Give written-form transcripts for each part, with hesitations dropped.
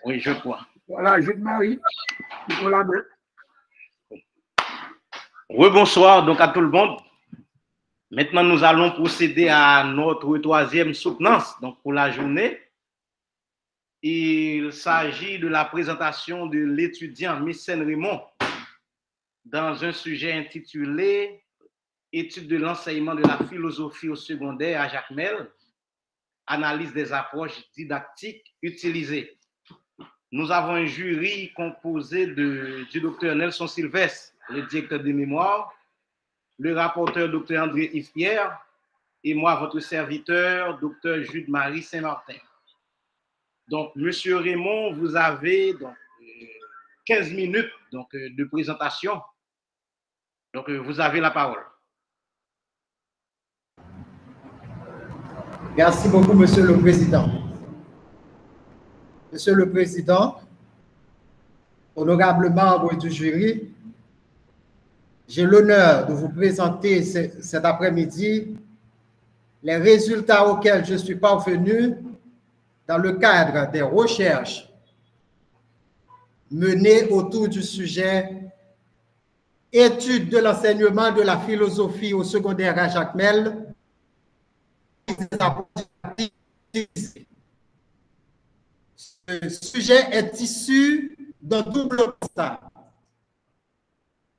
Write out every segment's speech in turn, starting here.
Oui, je crois. Voilà, Jude-Marie, pour la main. Rebonsoir donc à tout le monde. Maintenant, nous allons procéder à notre troisième soutenance donc pour la journée. Il s'agit de la présentation de l'étudiant Mécène Raymond dans un sujet intitulé Étude de l'enseignement de la philosophie au secondaire à Jacmel, analyse des approches didactiques utilisées. Nous avons un jury composé du docteur Nelson Sylvestre, le directeur des mémoires, le rapporteur docteur André Yves-Pierre et moi, votre serviteur, docteur Jude-Marie Saint-Martin. Donc, monsieur Raymond, vous avez donc 15 minutes donc, de présentation. Donc, vous avez la parole. Merci beaucoup, Monsieur le Président. Monsieur le Président, honorable membre du jury, j'ai l'honneur de vous présenter cet après-midi les résultats auxquels je suis parvenu dans le cadre des recherches menées autour du sujet « Étude de l'enseignement de la philosophie au secondaire à Jacmel ». Ce sujet est issu d'un double constat.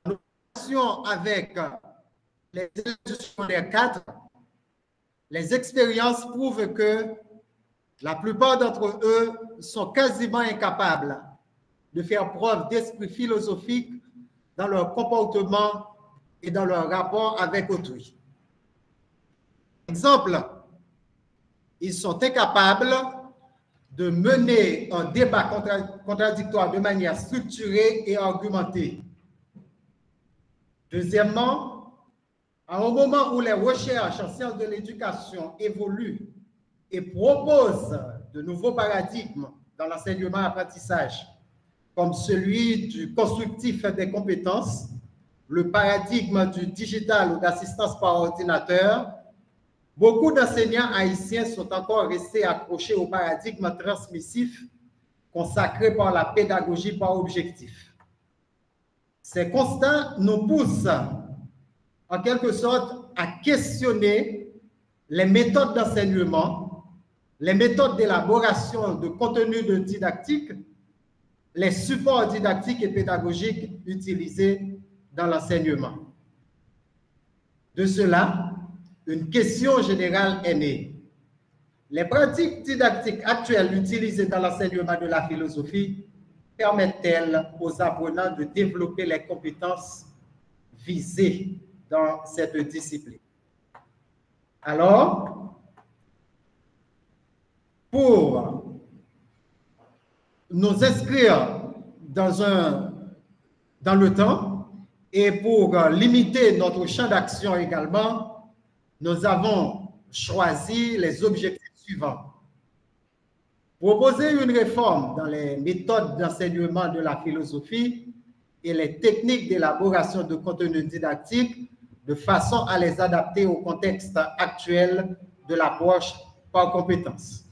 En relation avec les élèves du secondaire 4, les expériences prouvent que la plupart d'entre eux sont quasiment incapables de faire preuve d'esprit philosophique dans leur comportement et dans leur rapport avec autrui. Exemple, ils sont incapables de mener un débat contradictoire de manière structurée et argumentée. Deuxièmement, à un moment où les recherches en sciences de l'éducation évoluent et proposent de nouveaux paradigmes dans l'enseignement-apprentissage, comme celui du constructif des compétences, le paradigme du digital ou d'assistance par ordinateur, beaucoup d'enseignants haïtiens sont encore restés accrochés au paradigme transmissif consacré par la pédagogie par objectif. Ces constats nous poussent en quelque sorte à questionner les méthodes d'enseignement, les méthodes d'élaboration de contenu de didactique, les supports didactiques et pédagogiques utilisés dans l'enseignement. De cela, une question générale est née. Les pratiques didactiques actuelles utilisées dans l'enseignement de la philosophie permettent-elles aux apprenants de développer les compétences visées dans cette discipline? Alors, pour nous inscrire dans le temps et pour limiter notre champ d'action également, nous avons choisi les objectifs suivants. Proposer une réforme dans les méthodes d'enseignement de la philosophie et les techniques d'élaboration de contenu didactique de façon à les adapter au contexte actuel de l'approche par compétences.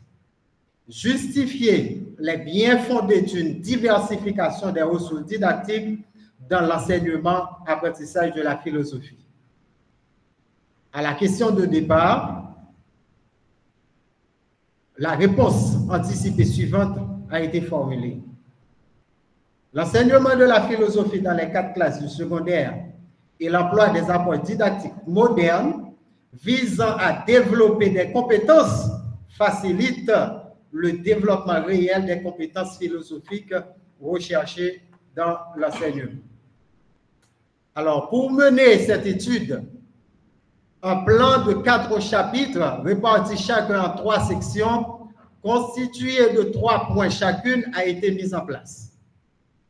Justifier les biens fondés d'une diversification des ressources didactiques dans l'enseignement-apprentissage de la philosophie. À la question de départ, la réponse anticipée suivante a été formulée. L'enseignement de la philosophie dans les 4 classes du secondaire et l'emploi des approches didactiques modernes visant à développer des compétences facilite le développement réel des compétences philosophiques recherchées dans l'enseignement. Alors, pour mener cette étude, un plan de 4 chapitres répartis chacun en 3 sections, constitué de 3 points chacune, a été mis en place.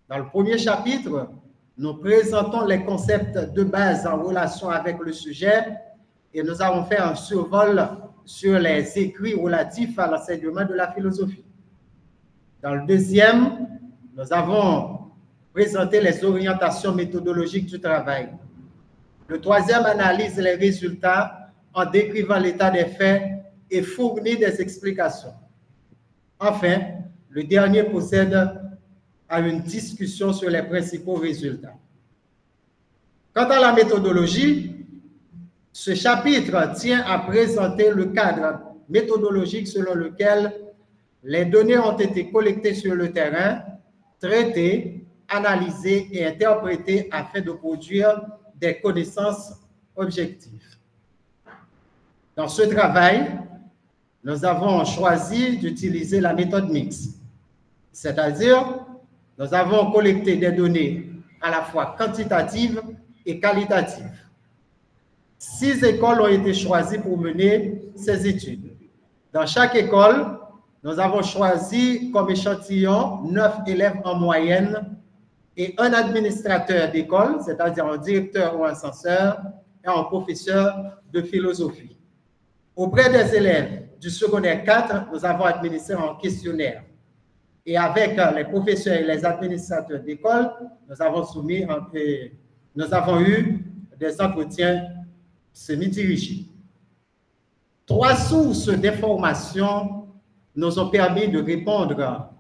Dans le premier chapitre, nous présentons les concepts de base en relation avec le sujet et nous avons fait un survol sur les écrits relatifs à l'enseignement de la philosophie. Dans le deuxième, nous avons présenté les orientations méthodologiques du travail. Le troisième analyse les résultats en décrivant l'état des faits et fournit des explications. Enfin, le dernier procède à une discussion sur les principaux résultats. Quant à la méthodologie, ce chapitre tient à présenter le cadre méthodologique selon lequel les données ont été collectées sur le terrain, traitées, analysées et interprétées afin de produire des connaissances objectives. Dans ce travail, nous avons choisi d'utiliser la méthode mixte, c'est-à-dire nous avons collecté des données à la fois quantitatives et qualitatives. 6 écoles ont été choisies pour mener ces études. Dans chaque école, nous avons choisi comme échantillon 9 élèves en moyenne et un administrateur d'école, c'est-à-dire un directeur ou un censeur, et un professeur de philosophie. Auprès des élèves du secondaire 4, nous avons administré un questionnaire. Et avec les professeurs et les administrateurs d'école, nous avons eu des entretiens semi-dirigés. 3 sources d'information nous ont permis de répondre à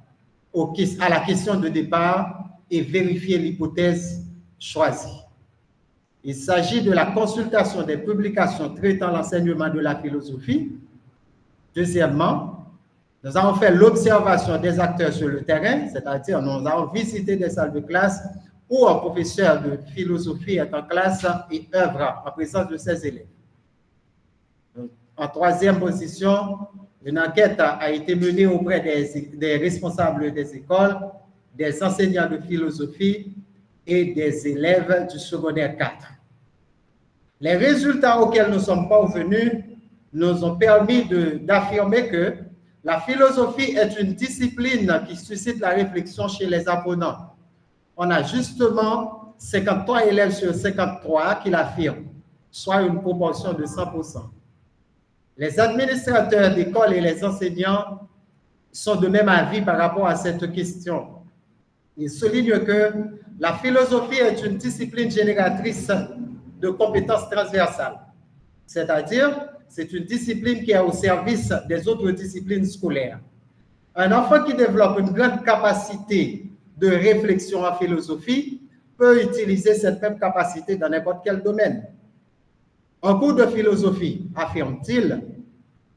la question de départ et vérifier l'hypothèse choisie. Il s'agit de la consultation des publications traitant l'enseignement de la philosophie. Deuxièmement, nous avons fait l'observation des acteurs sur le terrain, c'est-à-dire nous avons visité des salles de classe où un professeur de philosophie est en classe et œuvre en présence de ses élèves. En troisième position, une enquête a été menée auprès des responsables des écoles, des enseignants de philosophie et des élèves du secondaire 4. Les résultats auxquels nous sommes parvenus nous ont permis d'affirmer que la philosophie est une discipline qui suscite la réflexion chez les apprenants. On a justement 53 élèves sur 53 qui l'affirment, soit une proportion de 100%. Les administrateurs d'école et les enseignants sont de même avis par rapport à cette question. Ils soulignent que la philosophie est une discipline génératrice de compétences transversales, c'est-à-dire c'est une discipline qui est au service des autres disciplines scolaires. Un enfant qui développe une grande capacité de réflexion en philosophie peut utiliser cette même capacité dans n'importe quel domaine. Un cours de philosophie, affirme-t-il,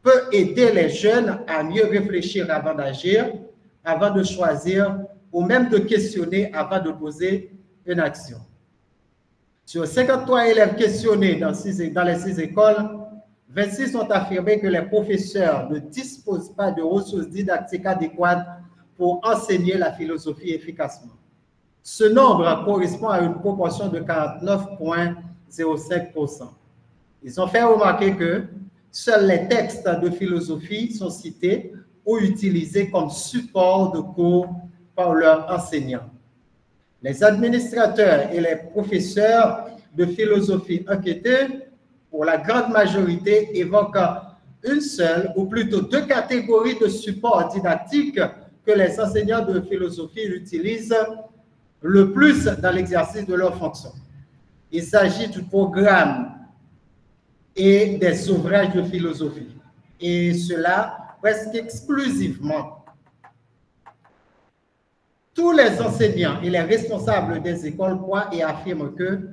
peut aider les jeunes à mieux réfléchir avant d'agir, avant de choisir ou même de questionner avant de poser une action. Sur 53 élèves questionnés dans les 6 écoles, 26 ont affirmé que les professeurs ne disposent pas de ressources didactiques adéquates pour enseigner la philosophie efficacement. Ce nombre correspond à une proportion de 49,05%. Ils ont fait remarquer que seuls les textes de philosophie sont cités ou utilisés comme support de cours par leurs enseignants. Les administrateurs et les professeurs de philosophie enquêtés, pour la grande majorité, évoquent une seule ou plutôt 2 catégories de supports didactiques que les enseignants de philosophie utilisent le plus dans l'exercice de leurs fonctions. Il s'agit du programme et des ouvrages de philosophie, et cela presque exclusivement. Tous les enseignants et les responsables des écoles croient et affirment que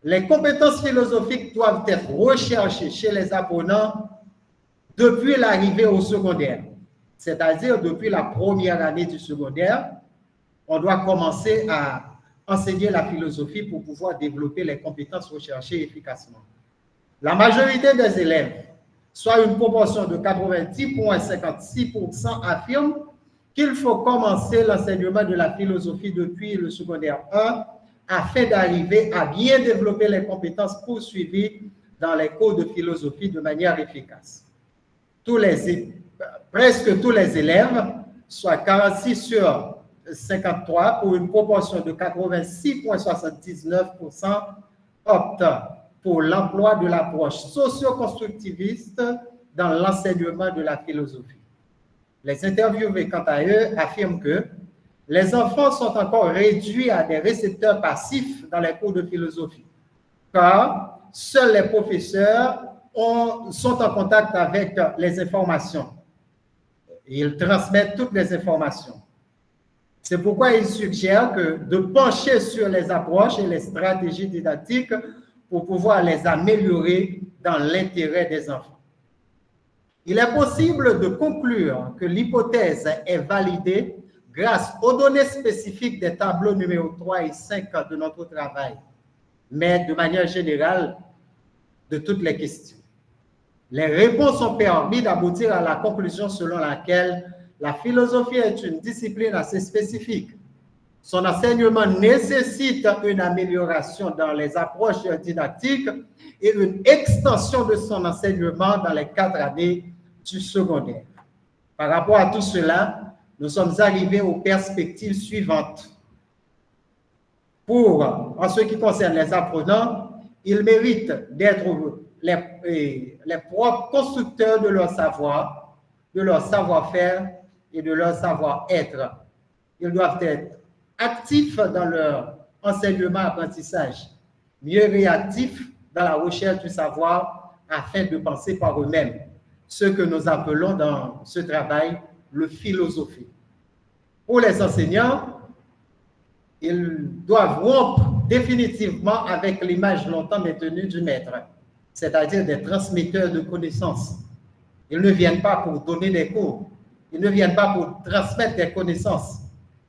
les compétences philosophiques doivent être recherchées chez les apprenants depuis l'arrivée au secondaire, c'est-à-dire depuis la première année du secondaire. On doit commencer à enseigner la philosophie pour pouvoir développer les compétences recherchées efficacement. La majorité des élèves, soit une proportion de 90,56%, affirment qu'il faut commencer l'enseignement de la philosophie depuis le secondaire 1 afin d'arriver à bien développer les compétences poursuivies dans les cours de philosophie de manière efficace. Presque tous les élèves, soit 46 sur 53, pour une proportion de 86,79%, optent pour l'emploi de l'approche socio-constructiviste dans l'enseignement de la philosophie. Les interviewés, quant à eux, affirment que les enfants sont encore réduits à des récepteurs passifs dans les cours de philosophie, car seuls les professeurs sont en contact avec les informations. et ils transmettent toutes les informations. C'est pourquoi il suggère de pencher sur les approches et les stratégies didactiques pour pouvoir les améliorer dans l'intérêt des enfants. Il est possible de conclure que l'hypothèse est validée grâce aux données spécifiques des tableaux numéro 3 et 5 de notre travail, mais de manière générale, de toutes les questions. Les réponses ont permis d'aboutir à la conclusion selon laquelle la philosophie est une discipline assez spécifique. Son enseignement nécessite une amélioration dans les approches didactiques et une extension de son enseignement dans les 4 années du secondaire. Par rapport à tout cela, nous sommes arrivés aux perspectives suivantes. En ce qui concerne les apprenants, ils méritent d'être les propres constructeurs de leur savoir, de leur savoir-faire et de leur savoir-être. Ils doivent être actifs dans leur enseignement-apprentissage, mieux réactifs dans la recherche du savoir afin de penser par eux-mêmes, ce que nous appelons dans ce travail le philosophie. Pour les enseignants, ils doivent rompre définitivement avec l'image longtemps maintenue du maître, c'est-à-dire des transmetteurs de connaissances. Ils ne viennent pas pour donner des cours, ils ne viennent pas pour transmettre des connaissances.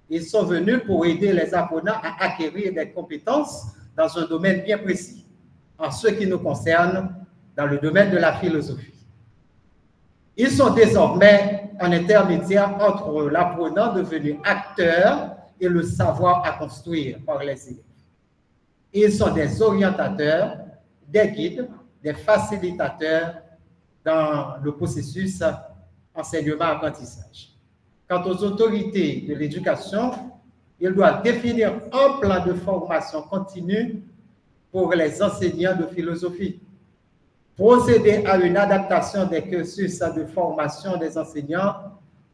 Ils sont venus pour aider les apprenants à acquérir des compétences dans un domaine bien précis, en ce qui nous concerne, dans le domaine de la philosophie. Ils sont désormais un intermédiaire entre l'apprenant devenu acteur et le savoir à construire par les élèves. Ils sont des orientateurs, des guides, des facilitateurs dans le processus enseignement-apprentissage. Quant aux autorités de l'éducation, ils doivent définir un plan de formation continue pour les enseignants de philosophie, procéder à une adaptation des cursus de formation des enseignants,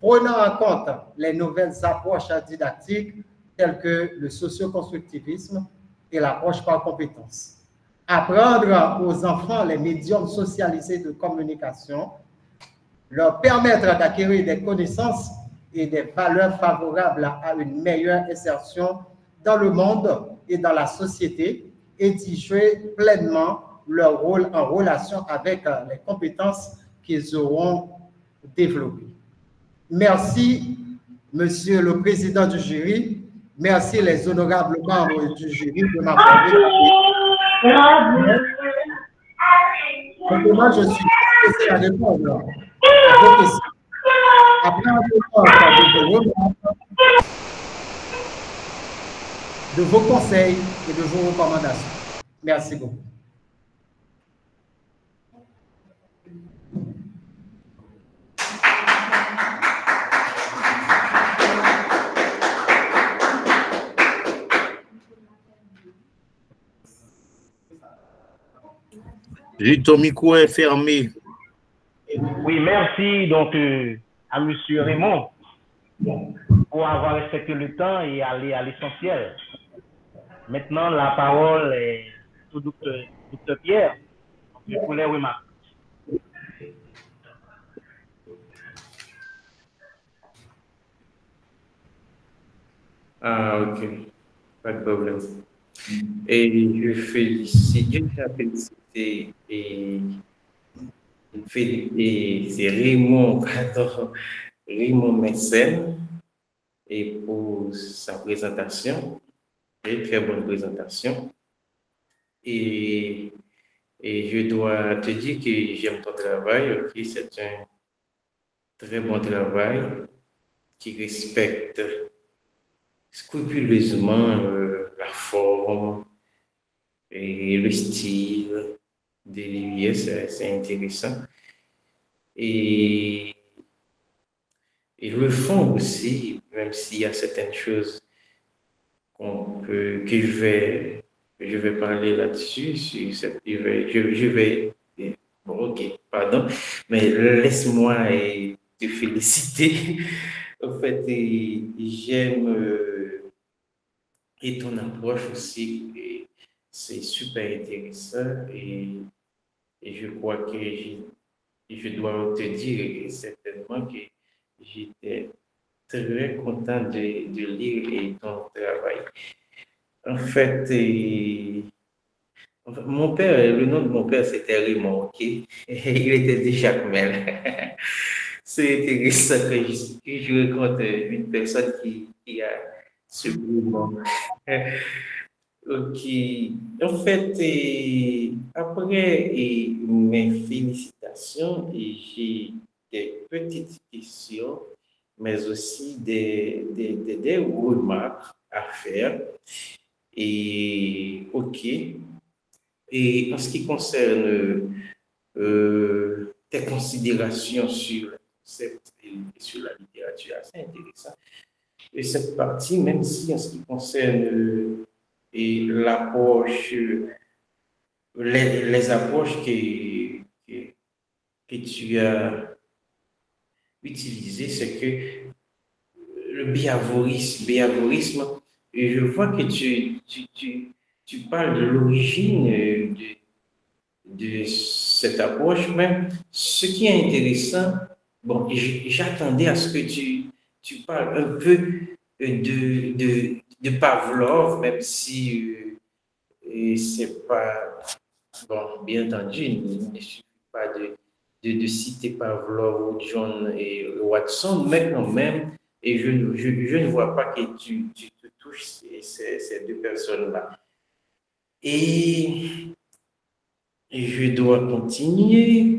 prenant en compte les nouvelles approches didactiques telles que le socio-constructivisme et l'approche par compétences. Apprendre aux enfants les médiums socialisés de communication, leur permettre d'acquérir des connaissances et des valeurs favorables à une meilleure insertion dans le monde et dans la société et d'y jouer pleinement leur rôle en relation avec les compétences qu'ils auront développées. Merci, Monsieur le Président du jury. Merci les honorables membres du jury de m'avoir écouté. Maintenant, je suis disposé à répondre à vos questions. Après un de vos conseils et de vos recommandations. Merci beaucoup. Ton micro est fermé. Oui, merci donc à M. Raymond pour avoir respecté le temps et aller à l'essentiel. Maintenant, la parole est au docteur Pierre pour les remarques. Ah, ok. Pas de problème. Et je félicite c'est Raymond, pardon, Raymond Messen et pour sa présentation, une très bonne présentation. Et je dois te dire que j'aime ton travail, ok, c'est un très bon travail qui respecte scrupuleusement la forme et le style de l'IUS, c'est intéressant. Et le fond aussi, même s'il y a certaines choses que je vais parler là-dessus, bon, ok, pardon, mais laisse-moi te féliciter. En fait, j'aime et ton approche aussi, c'est super intéressant et je crois que je dois te dire certainement que j'étais très content de lire ton travail. En fait, mon père, le nom de mon père, c'était Raymond, ok? Et il était de Jacmel. C'est intéressant que je rencontre une personne qui a ce nom. Ok. En fait, après mes félicitations, j'ai des petites questions, mais aussi des remarques à faire. Et ok. Et en ce qui concerne tes considérations sur le concept et sur la littérature, c'est intéressant. Et cette partie, même si en ce qui concerne et l'approche, les approches que tu as utilisées, c'est que le biavorisme, et je vois que tu parles de l'origine de cette approche, même ce qui est intéressant, bon, j'attendais à ce que tu parles un peu de Pavlov, même si c'est pas, bon, bien entendu, il ne suffit pas de citer Pavlov ou John et Watson, mais quand même, et je ne vois pas que tu te touches ces deux personnes-là. Et je dois continuer.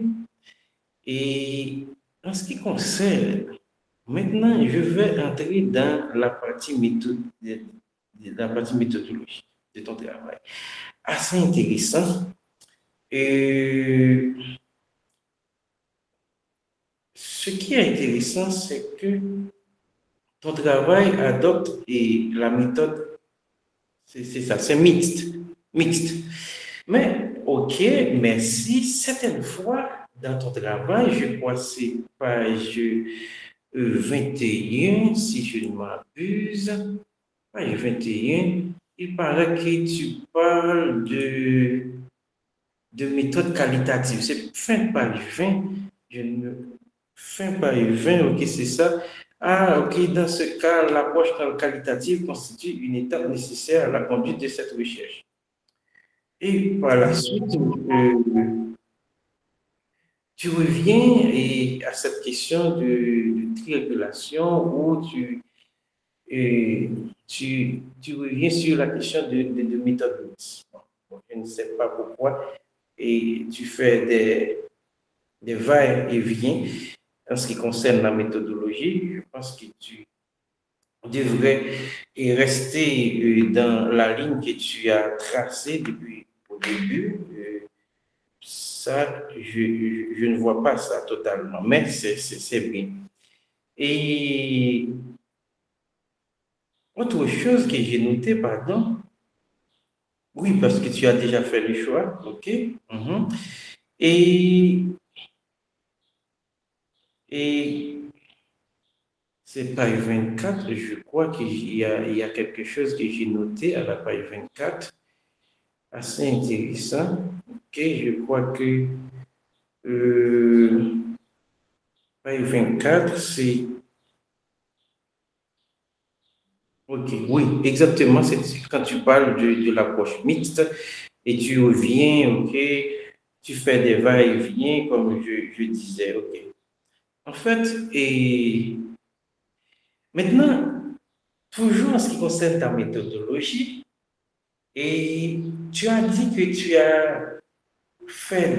Et en ce qui concerne, maintenant, je vais entrer dans la partie méthodologie de ton travail. Assez intéressant. Et ce qui est intéressant, c'est que ton travail adopte la méthode, c'est ça, c'est mixte. Mais, ok, merci. Certaines fois, dans ton travail, je crois que c'est page 21, si je ne m'abuse. Page 21, il paraît que tu parles de méthode qualitative. C'est fin page 20. Fin page 20, ok, c'est ça. Ah, ok, dans ce cas, l'approche qualitative constitue une étape nécessaire à la conduite de cette recherche. Et par la suite, tu reviens à cette question de triangulation où tu reviens sur la question de méthode. Je ne sais pas pourquoi. Et tu fais des va-et-vient en ce qui concerne la méthodologie. Je pense que tu devrais rester dans la ligne que tu as tracée depuis au début. Ça, je ne vois pas ça totalement, mais c'est bien. Et autre chose que j'ai noté, pardon, oui, parce que tu as déjà fait le choix, ok. Et c'est page 24, je crois qu'il y a quelque chose que j'ai noté à la page 24, assez intéressant. Ok, je crois que page 24, c'est... Ok, oui, exactement, c'est quand tu parles de l'approche mixte et tu reviens, ok, tu fais des va-et-vient, comme je disais, ok. En fait, et maintenant, toujours en ce qui concerne ta méthodologie, et tu as dit que tu as fait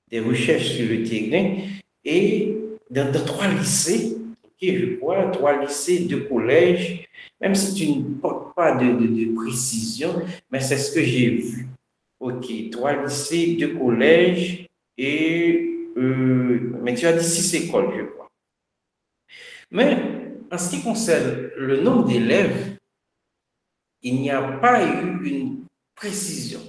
des recherches sur le terrain et dans 3 lycées, ok, je crois, 3 lycées, 2 collèges, même si tu ne portes pas de précision, mais c'est ce que j'ai vu. Ok, 3 lycées, 2 collèges mais tu as dit 6 écoles, je crois. Mais en ce qui concerne le nombre d'élèves, il n'y a pas eu une précision.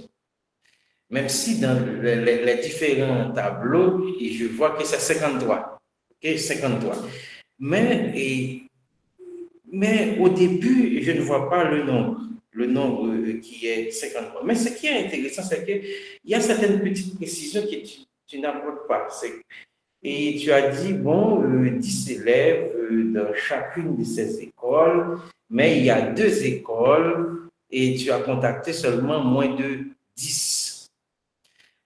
Même si dans les différents tableaux, je vois que c'est 53. Ok, 53. Mais au début, je ne vois pas le nombre qui est 53. Mais ce qui est intéressant, c'est qu'il y a certaines petites précisions que tu n'apportes pas. Et tu as dit, bon, 10 élèves dans chacune de ces écoles, mais il y a 2 écoles et tu as contacté seulement moins de 10.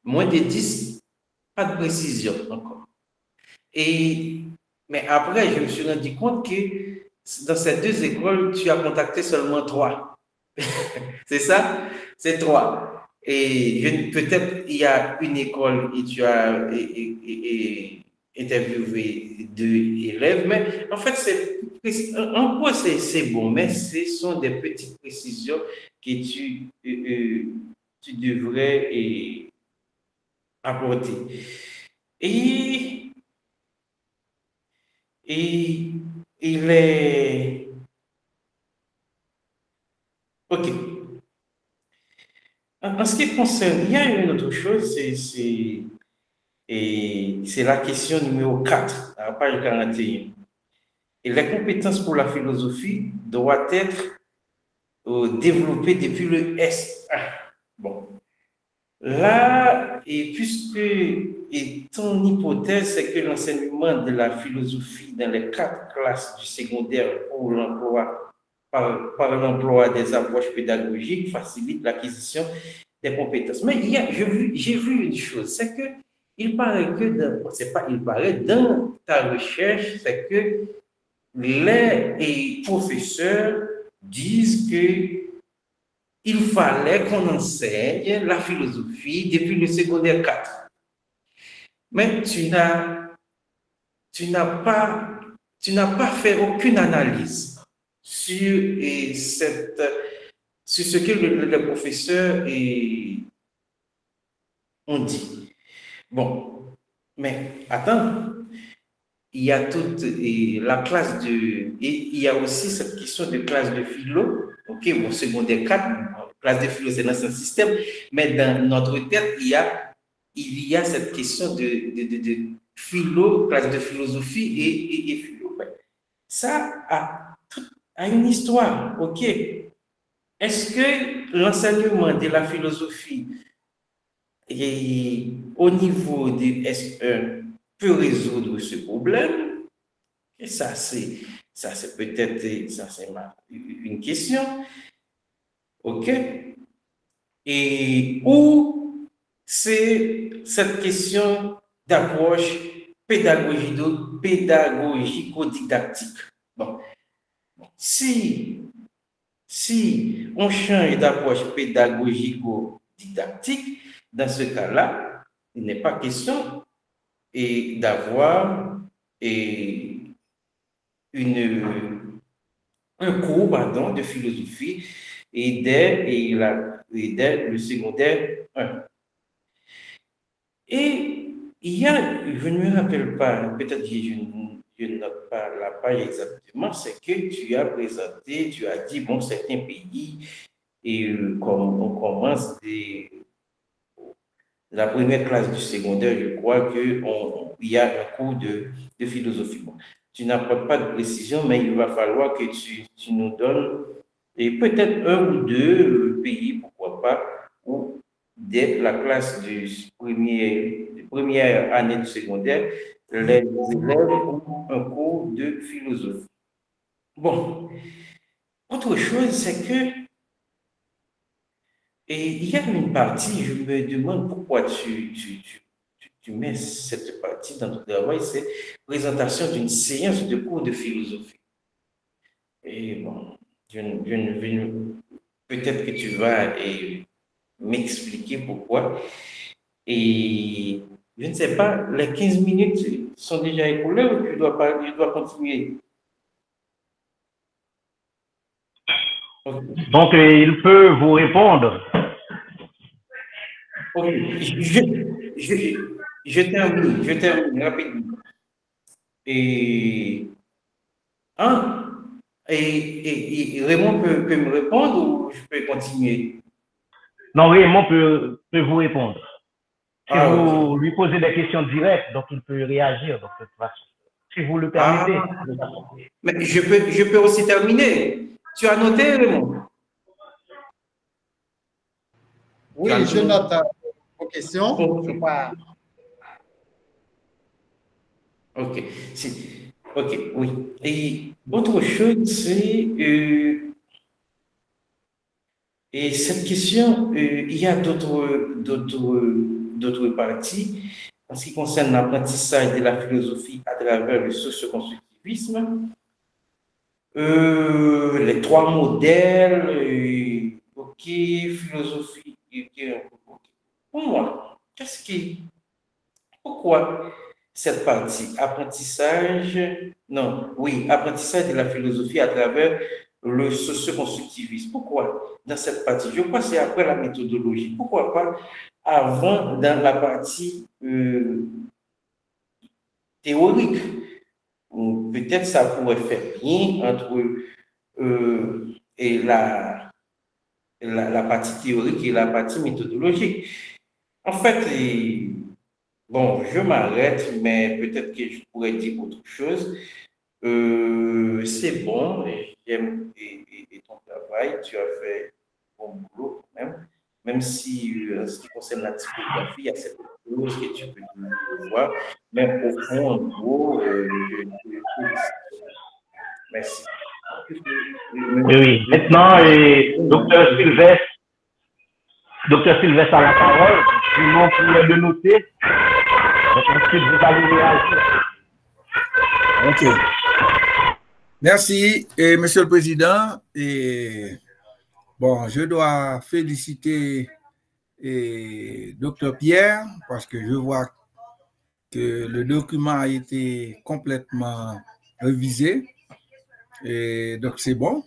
Moins de 10, pas de précision encore. Mais après, je me suis rendu compte que dans ces 2 écoles, tu as contacté seulement 3. C'est ça? C'est 3. Et peut-être il y a une école et tu as interviewé 2 élèves, mais en fait, en quoi c'est bon, mais ce sont des petites précisions que tu devrais apporter. Et il est... OK. En ce qui concerne, il y a une autre chose, c'est la question numéro 4, à la page 41. Et les compétences pour la philosophie doivent être développées depuis le S1. Bon. Là, puisque ton hypothèse, c'est que l'enseignement de la philosophie dans les 4 classes du secondaire pour l'emploi, par l'emploi des approches pédagogiques, facilite l'acquisition des compétences. Mais j'ai vu une chose, c'est que il paraît que, dans ta recherche, c'est que les professeurs disent que il fallait qu'on enseigne la philosophie depuis le secondaire 4. Mais tu n'as pas fait aucune analyse sur ce que les professeurs ont dit. Bon, mais attends, il y a toute la classe et il y a aussi cette question de classe de philo. OK, bon, secondaire 4, classe de philo, c'est dans ce système, mais dans notre tête, il y a cette question de philo, classe de philosophie et philo. Ça a une histoire, OK. Est-ce que l'enseignement de la philosophie au niveau du S1 peut résoudre ce problème? Et ça, c'est peut-être une question. OK? Ou c'est cette question d'approche pédagogico-didactique. Bon. Si on change d'approche pédagogico-didactique, dans ce cas-là, il n'est pas question d'avoir un cours de philosophie dès le secondaire 1. Et il y a, je ne me rappelle pas, peut-être que je ne note pas la page exactement, c'est que tu as dit, bon, certains pays, comme on commence la première classe du secondaire, je crois qu'il y a un cours de philosophie. Bon, tu n'apportes pas de précision, mais il va falloir que tu nous donnes peut-être 1 ou 2 pays, pourquoi pas, où dès la classe de première année du secondaire, les élèves ont un cours de philosophie. Bon, autre chose, c'est que il y a une partie, je me demande pourquoi tu mets cette partie dans ton travail, c'est présentation d'une séance de cours de philosophie. Et bon, peut-être que tu vas m'expliquer pourquoi. Et je ne sais pas, les 15 minutes sont déjà écoulées ou je dois continuer? Okay. Donc, il peut vous répondre. Okay. Je termine rapidement. Et Raymond peut me répondre ou je peux continuer? Non, Raymond peut vous répondre. Si vous lui posez des questions directes, donc il peut réagir de cette façon. Si vous le permettez. Mais je peux aussi terminer. Tu as noté, Raymond? Oui, je note vos questions. Je crois. Ok. Ok, oui. Et autre chose, c'est et cette question, il y a d'autres parties en ce qui concerne l'apprentissage de la philosophie à travers le socioconstructivisme. Les trois modèles, ok, philosophie, ok. Pour moi, pourquoi cette partie, apprentissage de la philosophie à travers le socioconstructivisme. Pourquoi dans cette partie? Je crois que c'est après la méthodologie. Pourquoi pas avant dans la partie théorique? Peut-être ça pourrait faire bien entre et la partie théorique et la partie méthodologique. En fait, bon, je m'arrête, mais peut-être que je pourrais dire autre chose. C'est bon, j'aime ton travail, tu as fait bon boulot quand même si en ce qui concerne la typographie, il y a certaines choses que tu peux voir, mais au fond, en gros, merci. Oui. Maintenant, Docteur Sylvestre a la parole. Sinon, pour le noter, ensuite vous allez réagir. OK. Merci, Monsieur le Président. Et bon, je dois féliciter Dr. Pierre parce que je vois que le document a été complètement révisé. Et donc, c'est bon.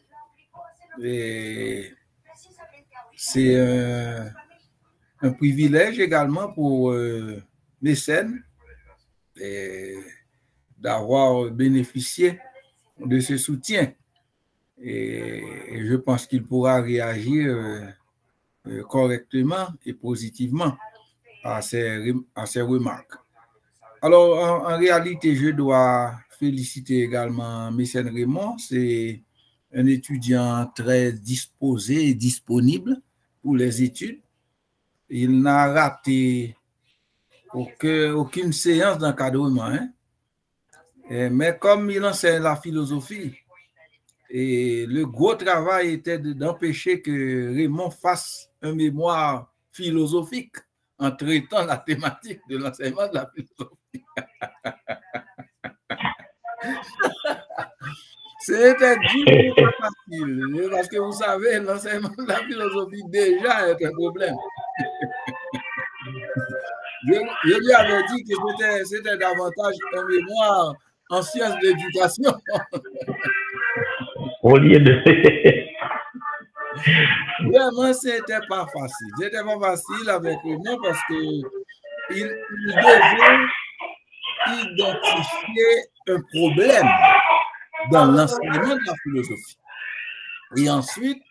Et c'est un privilège également pour Mécène d'avoir bénéficié de ce soutien. Et je pense qu'il pourra réagir correctement et positivement à ces remarques. Alors, en réalité, je dois féliciter également Mécène Raymond. C'est un étudiant très disposé et disponible pour les études. Il n'a raté aucune séance d'encadrement. Hein? Mais comme il enseigne la philosophie, et le gros travail était d'empêcher que Raymond fasse un mémoire philosophique en traitant la thématique de l'enseignement de la philosophie. C'était du tout facile, parce que vous savez, l'enseignement de la philosophie déjà est un problème. Je lui avais dit que c'était davantage un mémoire en sciences d'éducation. Au lieu de... Vraiment, c'était pas facile. C'était pas facile avec Raymond parce qu'il devait identifier un problème dans l'enseignement de la philosophie. Et ensuite,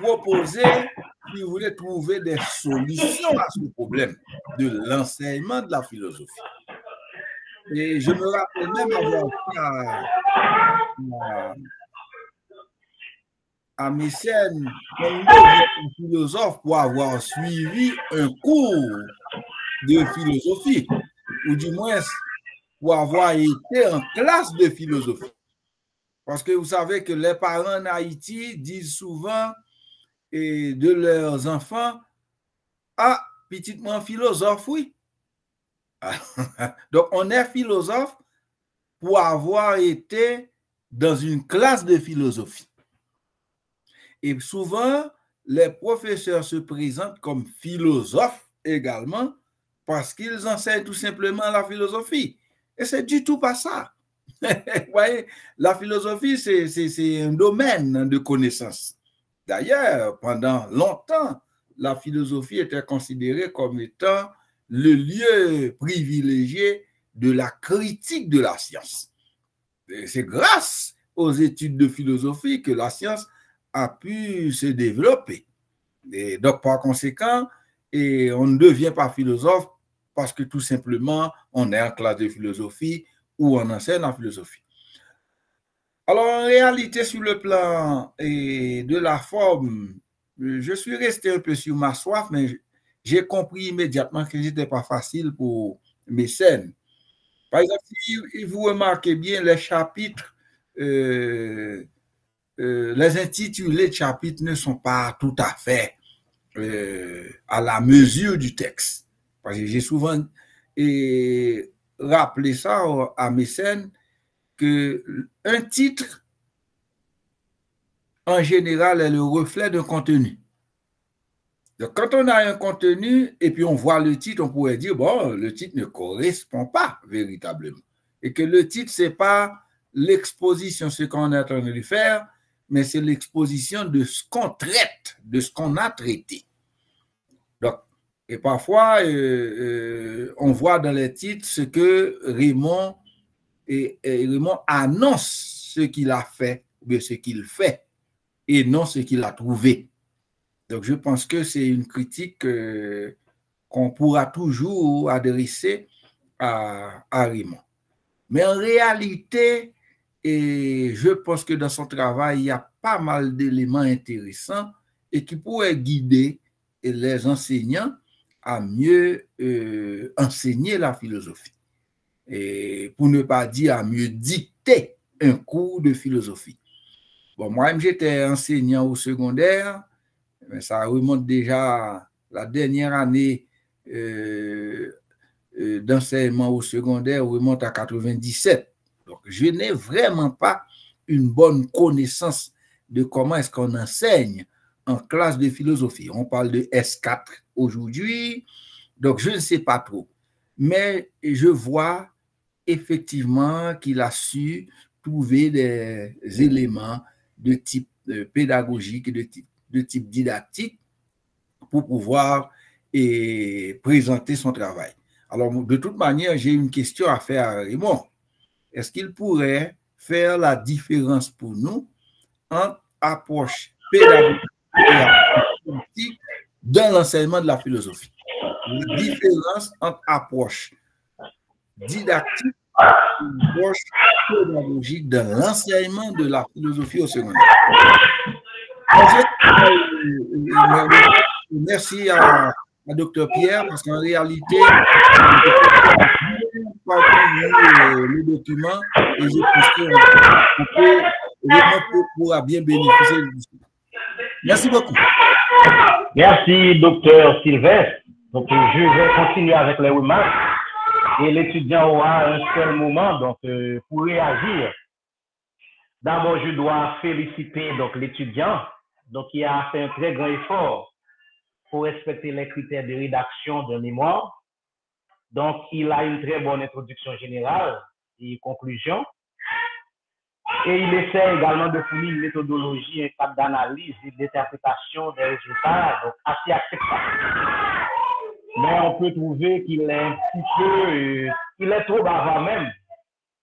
proposer, si vous voulez, trouver des solutions à ce problème de l'enseignement de la philosophie. Et je me rappelle même avoir dit à Mécène, un philosophe pour avoir suivi un cours de philosophie, ou du moins pour avoir été en classe de philosophie. Parce que vous savez que les parents en Haïti disent souvent de leurs enfants, ah, petitement philosophe, oui. Donc, on est philosophe pour avoir été dans une classe de philosophie. Et souvent, les professeurs se présentent comme philosophes également parce qu'ils enseignent tout simplement la philosophie. Et c'est du tout pas ça. Vous voyez, la philosophie, c'est un domaine de connaissance. D'ailleurs, pendant longtemps, la philosophie était considérée comme étant le lieu privilégié de la critique de la science. C'est grâce aux études de philosophie que la science a pu se développer. Et donc, par conséquent, on ne devient pas philosophe parce que tout simplement, on est en classe de philosophie ou on enseigne la philosophie. Alors, en réalité, sur le plan de la forme, je suis resté un peu sur ma soif, mais j'ai compris immédiatement que ce n'était pas facile pour mécènes. Par exemple, si vous remarquez bien les chapitres, les intitulés de chapitres ne sont pas tout à fait à la mesure du texte. Parce que j'ai souvent rappelé ça à mécènes, que un titre, en général, est le reflet d'un contenu. Donc, quand on a un contenu et puis on voit le titre, on pourrait dire, bon, le titre ne correspond pas véritablement. Et que le titre, ce n'est pas l'exposition, ce qu'on est en train de faire, mais c'est l'exposition de ce qu'on traite, de ce qu'on a traité. Donc, et parfois, on voit dans les titres ce que Raymond annonce ce qu'il a fait, ou ce qu'il fait, et non ce qu'il a trouvé. Donc, je pense que c'est une critique qu'on pourra toujours adresser à Raymond. Mais en réalité, et je pense que dans son travail, il y a pas mal d'éléments intéressants et qui pourraient guider les enseignants à mieux enseigner la philosophie. Et pour ne pas dire à mieux dicter un cours de philosophie. Bon, moi-même, j'étais enseignant au secondaire, mais ça remonte déjà la dernière année d'enseignement au secondaire remonte à 97. Donc, je n'ai vraiment pas une bonne connaissance de comment est-ce qu'on enseigne en classe de philosophie. On parle de S4 aujourd'hui, donc je ne sais pas trop. Mais je vois effectivement qu'il a su trouver des éléments de type pédagogique, de type didactique pour pouvoir présenter son travail. Alors, de toute manière, j'ai une question à faire à Raymond. Est-ce qu'il pourrait faire la différence pour nous entre approche pédagogique et approche dans l'enseignement de la philosophie? La différence entre approche didactique et approche pédagogique dans l'enseignement de la philosophie au secondaire. Merci à Dr. Pierre, parce qu'en réalité, le document et je pense qu'on pourra bien bénéficier de ça. Merci beaucoup. Merci, docteur Sylvestre. Donc, je vais continuer avec les remarques et l'étudiant aura un seul moment donc, pour réagir. D'abord, je dois féliciter l'étudiant qui a fait un très grand effort pour respecter les critères de rédaction de mémoire. Donc, il a une très bonne introduction générale et conclusion. Et il essaie également de fournir une méthodologie, un cadre d'analyse et d'interprétation des résultats, donc assez acceptable. Mais on peut trouver qu'il est un petit peu, il est trop bavard même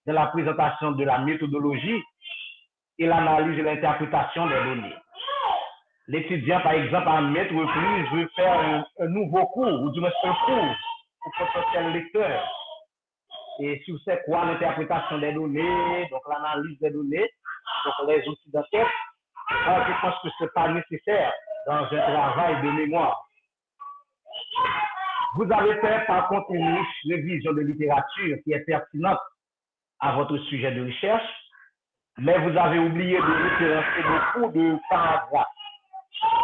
dans la présentation de la méthodologie et l'analyse et l'interprétation des données. L'étudiant, par exemple, à maintes reprises, veut faire un nouveau cours, ou du moins un cours pour potentiel lecteur. Et sur c'est quoi l'interprétation des données, donc l'analyse des données, donc les outils d'enquête, je pense que ce n'est pas nécessaire dans un travail de mémoire. Vous avez fait par contre une riche révision de littérature qui est pertinente à votre sujet de recherche, mais vous avez oublié de référencer beaucoup de paragraphes.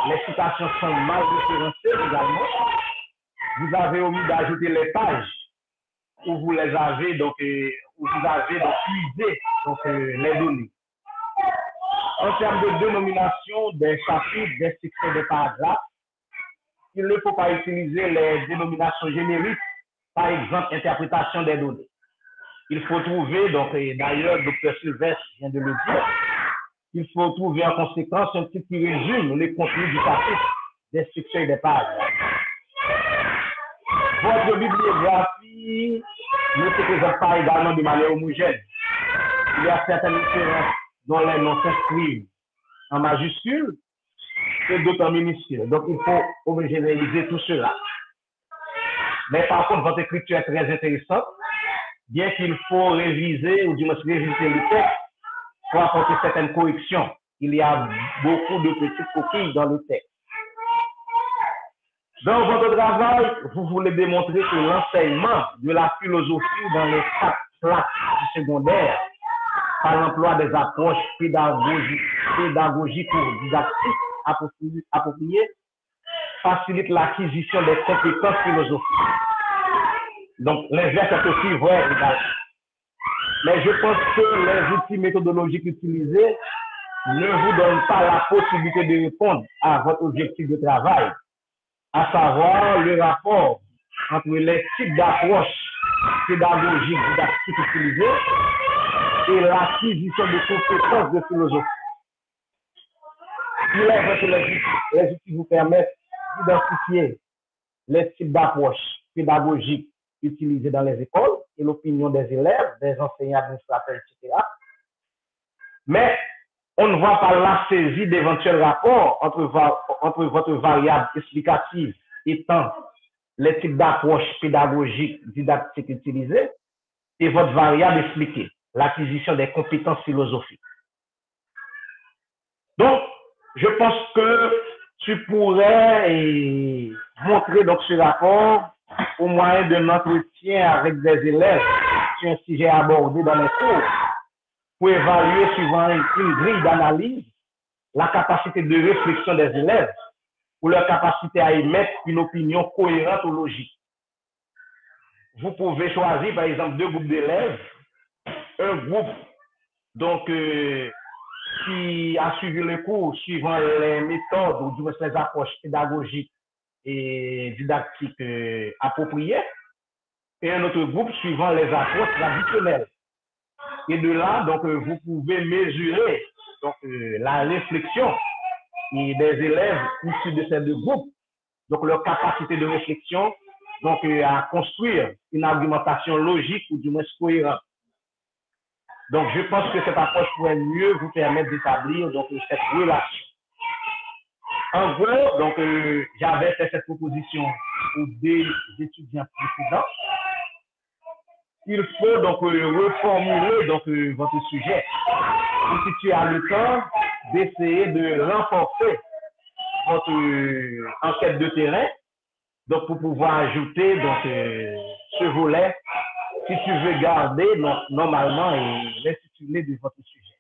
Les citations sont mal référencées également. Vous avez omis d'ajouter les pages où vous les avez où vous avez puisé les données. En termes de dénomination des chapitres, des sections, des paragraphes, il ne faut pas utiliser les dénominations génériques, par exemple, interprétation des données. Il faut trouver, d'ailleurs, Dr. Sylvestre vient de le dire, il faut trouver en conséquence un petit qui résume les contenus du chapitre, des sections et des pages. Votre bibliographie ne se présente pas également de manière homogène. Il y a certaines références dont les noms s'inscrivent en majuscules et d'autres en minuscules. Donc, il faut homogénéiser tout cela. Mais par contre, votre écriture est très intéressante, bien qu'il faut réviser, ou du moins réviser le texte, pour apporter certaines corrections. Il y a beaucoup de petites coquilles dans le texte. Dans votre travail, vous voulez démontrer que l'enseignement de la philosophie dans les 4 classes du secondaire, par l'emploi des approches pédagogiques ou didactiques appropriées, facilite l'acquisition des compétences philosophiques. Donc, l'inverse est aussi vrai également. Mais je pense que les outils méthodologiques utilisés ne vous donnent pas la possibilité de répondre à votre objectif de travail, à savoir le rapport entre les types d'approches pédagogiques didactiques utilisées et l'acquisition de compétences de philosophie. Il est vrai que les outils vous permettent d'identifier les types d'approches pédagogiques utilisées dans les écoles et l'opinion des élèves, des enseignants, administrateurs, etc. Mais on ne voit pas la saisie d'éventuels rapports entre votre variable explicative étant les types d'approches pédagogiques didactiques utilisées et votre variable expliquée, l'acquisition des compétences philosophiques. Donc, je pense que tu pourrais montrer donc ce rapport au moyen d'un entretien avec des élèves sur un sujet abordé dans les cours pour évaluer suivant une grille d'analyse la capacité de réflexion des élèves ou leur capacité à émettre une opinion cohérente ou logique. Vous pouvez choisir par exemple 2 groupes d'élèves, un groupe donc qui a suivi le cours suivant les méthodes ou du moins les approches pédagogiques et didactiques appropriées, et un autre groupe suivant les approches traditionnelles. Et de là, donc, vous pouvez mesurer donc, la réflexion des élèves issus de ces 2 groupes, donc leur capacité de réflexion, donc à construire une argumentation logique ou du moins cohérente. Donc, je pense que cette approche pourrait mieux vous permettre d'établir donc cette relation. En gros, donc, j'avais fait cette proposition aux 2 étudiants précédents. Il faut donc reformuler donc, votre sujet. Et si tu as le temps d'essayer de renforcer votre enquête de terrain, donc pour pouvoir ajouter donc, ce volet, si tu veux garder donc, normalement l'intitulé de votre sujet.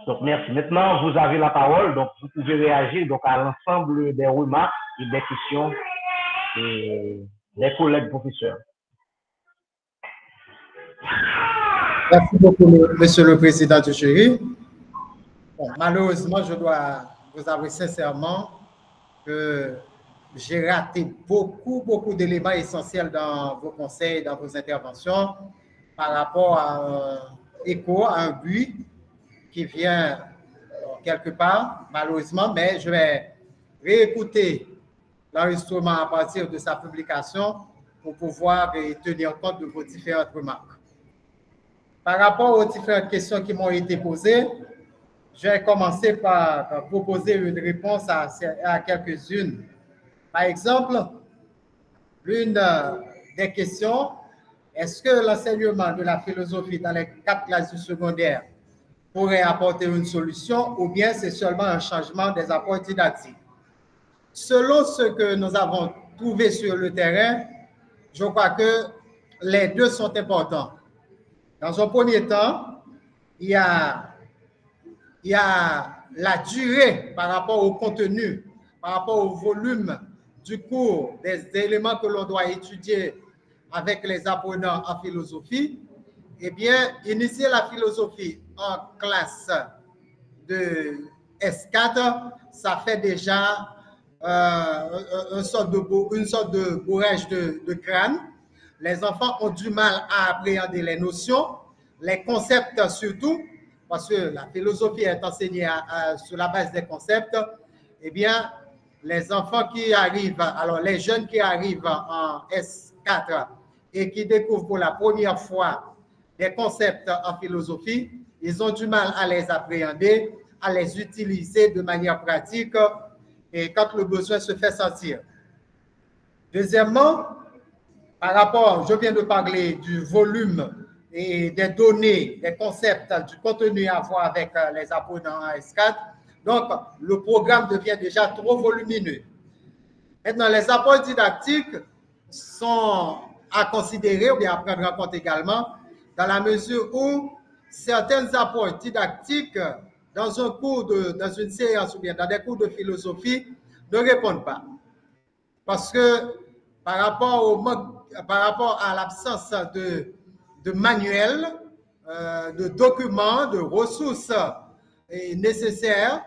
Donc merci. Maintenant, vous avez la parole, donc vous pouvez réagir donc, à l'ensemble des remarques et des questions des collègues professeurs. Merci beaucoup, Monsieur le Président du jury. Bon, malheureusement, je dois vous avouer sincèrement que j'ai raté beaucoup d'éléments essentiels dans vos conseils, dans vos interventions, par rapport à un écho, à un but qui vient quelque part, malheureusement, mais je vais réécouter l'enregistrement à partir de sa publication pour pouvoir tenir compte de vos différentes remarques. Par rapport aux différentes questions qui m'ont été posées, je vais commencer par proposer une réponse à quelques-unes. Par exemple, l'une des questions, est-ce que l'enseignement de la philosophie dans les 4 classes du secondaire pourrait apporter une solution ou bien c'est seulement un changement des approches didactiques? Selon ce que nous avons trouvé sur le terrain, je crois que les 2 sont importants. Dans un premier temps, il y a la durée par rapport au contenu, par rapport au volume du cours, des éléments que l'on doit étudier avec les apprenants en philosophie. Eh bien, initier la philosophie en classe de S4, ça fait déjà une sorte de bourrage de crâne. Les enfants ont du mal à appréhender les notions, les concepts surtout, parce que la philosophie est enseignée sur la base des concepts. Eh bien, les enfants qui arrivent, alors les jeunes qui arrivent en S4 et qui découvrent pour la première fois des concepts en philosophie, ils ont du mal à les appréhender, à les utiliser de manière pratique et quand le besoin se fait sentir. Deuxièmement, par rapport, je viens de parler du volume et des données, des concepts, du contenu à voir avec les apprenants en S4. Donc, le programme devient déjà trop volumineux. Maintenant, les apports didactiques sont à considérer ou bien à prendre en compte également dans la mesure où certains apports didactiques dans un cours dans une séance ou bien dans des cours de philosophie ne répondent pas. Parce que par rapport à l'absence de manuels, de documents, de ressources nécessaires,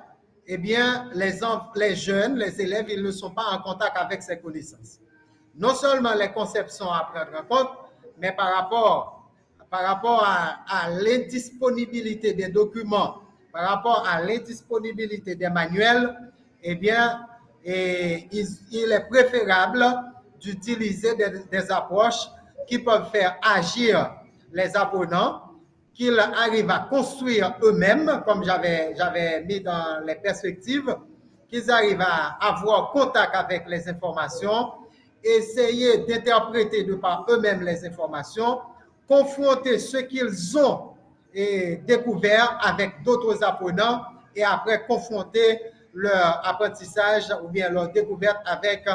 eh bien, les jeunes, les élèves, ils ne sont pas en contact avec ces connaissances. Non seulement les concepts sont à prendre en compte, mais par rapport à l'indisponibilité des documents, par rapport à l'indisponibilité des manuels, eh bien, il est préférable d'utiliser des approches qui peuvent faire agir les apprenants, qu'ils arrivent à construire eux-mêmes, comme j'avais mis dans les perspectives, qu'ils arrivent à avoir contact avec les informations, essayer d'interpréter de par eux-mêmes les informations, confronter ce qu'ils ont découvert avec d'autres apprenants et après confronter leur apprentissage ou bien leur découverte avec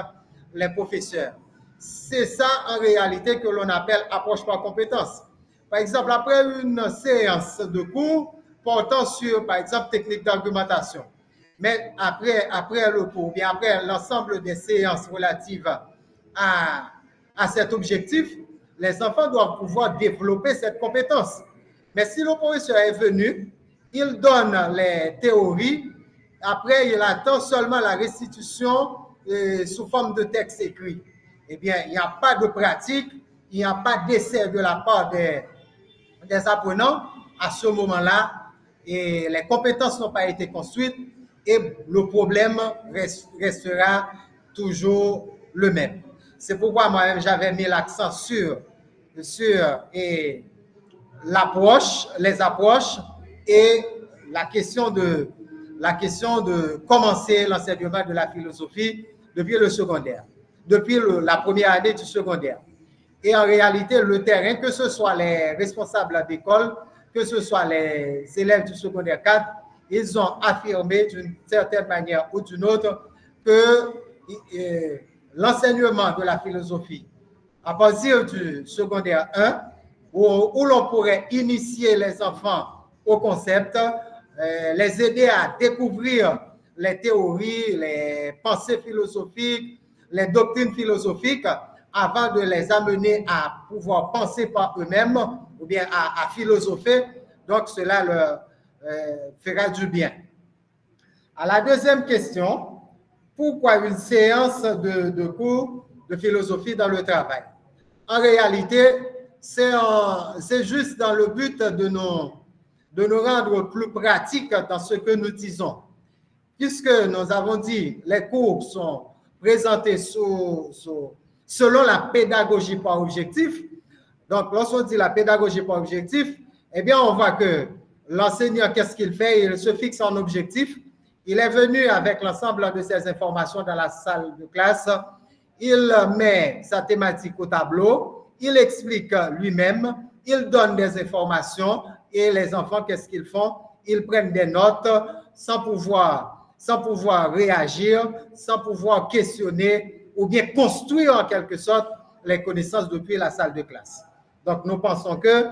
les professeurs. C'est ça en réalité que l'on appelle approche par compétence. Par exemple, après une séance de cours portant sur, par exemple, technique d'argumentation, mais après le cours, bien après l'ensemble des séances relatives à cet objectif, les enfants doivent pouvoir développer cette compétence. Mais si le professeur est venu, il donne les théories, après il attend seulement la restitution sous forme de texte écrit. Eh bien, il n'y a pas de pratique, il n'y a pas d'essai de la part des apprenants à ce moment-là, et les compétences n'ont pas été construites et le problème restera toujours le même. C'est pourquoi moi-même j'avais mis l'accent sur l'approche, les approches et la question de commencer l'enseignement de la philosophie depuis le secondaire, depuis la première année du secondaire. Et en réalité, le terrain, que ce soit les responsables d'école, que ce soit les élèves du secondaire 4, ils ont affirmé d'une certaine manière ou d'une autre que l'enseignement de la philosophie, à partir du secondaire 1, où l'on pourrait initier les enfants au concept, les aider à découvrir les théories, les pensées philosophiques, les doctrines philosophiques, avant de les amener à pouvoir penser par eux-mêmes ou bien à philosopher. Donc, cela leur fera du bien. À la deuxième question, pourquoi une séance de cours de philosophie dans le travail? En réalité, c'est juste dans le but de nous rendre plus pratiques dans ce que nous disons. Puisque nous avons dit, les cours sont présentés selon la pédagogie par objectif. Donc, lorsqu'on dit la pédagogie par objectif, eh bien, on voit que l'enseignant, qu'est-ce qu'il fait? Il se fixe en objectif. Il est venu avec l'ensemble de ces informations dans la salle de classe. Il met sa thématique au tableau. Il explique lui-même. Il donne des informations. Et les enfants, qu'est-ce qu'ils font? Ils prennent des notes sans pouvoir réagir, sans pouvoir questionner ou bien construire en quelque sorte les connaissances depuis la salle de classe. Donc, nous pensons que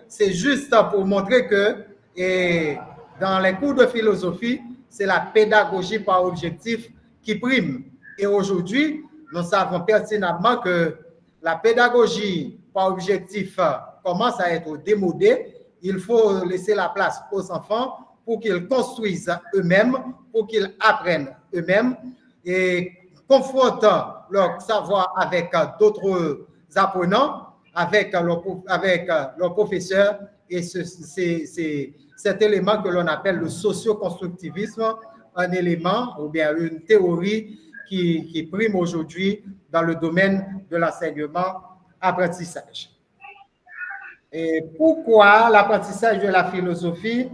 c'est juste pour montrer que dans les cours de philosophie, c'est la pédagogie par objectif qui prime. Et aujourd'hui, nous savons pertinemment que la pédagogie par objectif commence à être démodée. Il faut laisser la place aux enfants pour qu'ils construisent eux-mêmes, pour qu'ils apprennent eux-mêmes et confrontant leur savoir avec d'autres apprenants, avec leurs professeurs. Et c'est cet élément que l'on appelle le socio-constructivisme, un élément ou bien une théorie qui prime aujourd'hui dans le domaine de l'enseignement-apprentissage. Et pourquoi l'apprentissage de la philosophie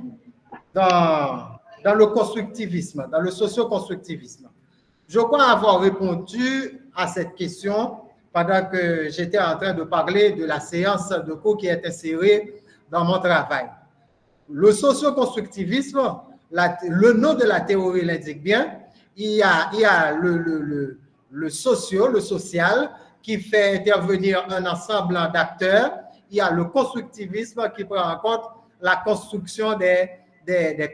dans le constructivisme, dans le socio-constructivisme? Je crois avoir répondu à cette question pendant que j'étais en train de parler de la séance de cours qui est insérée dans mon travail. Le socio-constructivisme, le nom de la théorie l'indique bien, il y a le social, qui fait intervenir un ensemble d'acteurs. Il y a le constructivisme qui prend en compte la construction des